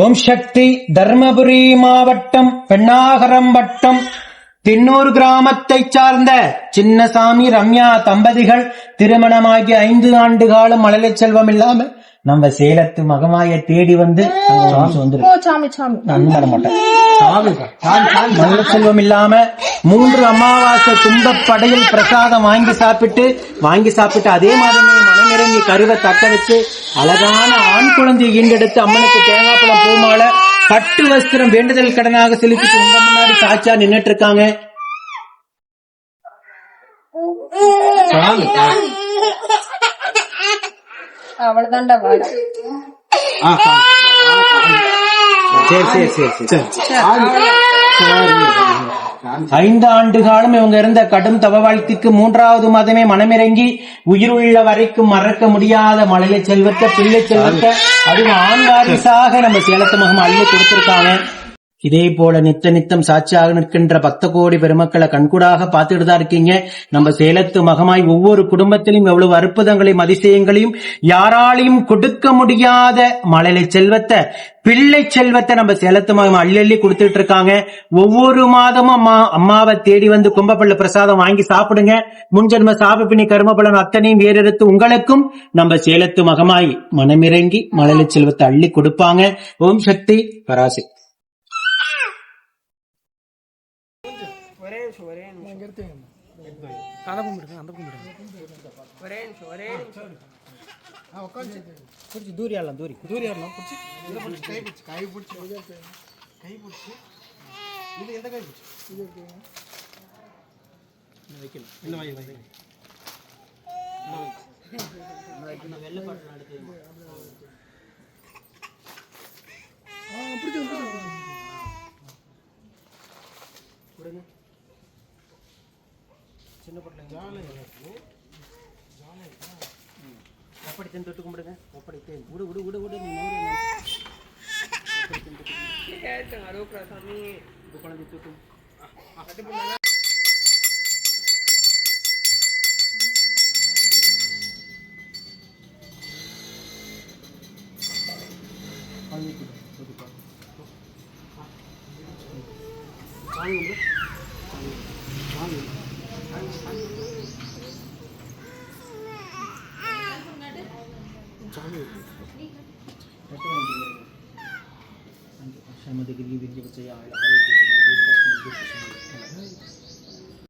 ஓம் சக்தி. தர்மபுரி மாவட்டம் பெண்ணாகரம் வட்டம் தென்னூர் கிராமத்தை சார்ந்த சின்னசாமி ரம்யா தம்பதிகள் திருமணமாகி 5 ஆண்டு காலம் மழலை செல்வம் இல்லாம நம்ம சேலத்து மகமாய தேடி வந்து மழலை செல்வம் இல்லாம 3 அமாவாசை துன்பப்படையில் பிரசாதம் வாங்கி சாப்பிட்டு அதே மாதமே மனமிறங்கி கருவை தக்க வச்சு அழகான ஆண் குழந்தையை ஈண்டெடுத்து அம்மனுக்கு தேங்காய் பழம் பூமால பட்டு வஸ்திரம் வேண்டுதல் கடனாக செலுத்திட்டு உங்க முன்னாடி சாட்சியா நின்னுட்டு இருக்காங்க. அவ்வளவுதான்டா. சரி 5 ஆண்டு காலம் இவங்க இருந்த கடும் தவ வாழ்க்கைக்கு 3வது மாதமே மனமிறங்கி உயிருள்ள வரைக்கும் மறக்க முடியாத மழலை செல்வத்தை பிள்ளை செல்வத்தை அதுவும் ஆண் வாரிசாக நம்ம சேலத்து மகம் அள்ளி கொடுத்திருக்காங்க. இதே போல நித்தம் சாட்சியாக நிற்கின்ற 10 கோடி பெருமக்களை கண்கூடாக பார்த்துட்டு தான் இருக்கீங்க. நம்ம சேலத்து மகமாய் ஒவ்வொரு குடும்பத்திலும் எவ்வளவு அற்புதங்களையும் அதிசயங்களையும் யாராலையும் கொடுக்க முடியாத மழலை செல்வத்தை பிள்ளை செல்வத்தை நம்ம சேலத்து மகம் அள்ளி கொடுத்துட்டு இருக்காங்க. ஒவ்வொரு மாதமும் அம்மாவை தேடி வந்து கும்பப்பள்ள பிரசாதம் வாங்கி சாப்பிடுங்க. முன்ஜென்ம சாபப்பினி கர்மபலன் அத்தனையும் வேறெடுத்து உங்களுக்கும் நம்ம சேலத்து மகமாய் மனமிறங்கி மழலை செல்வத்தை அள்ளி கொடுப்பாங்க. ஓம் சக்தி பராசக்தி. சின்ன பொருள் ஒப்படைத்தேன் தொட்டு கும்பிடுங்க. ஒப்படைத்தேன் விடு விடு விடு விடு குழந்தை தொட்டு श्रीमती गिरी विद्या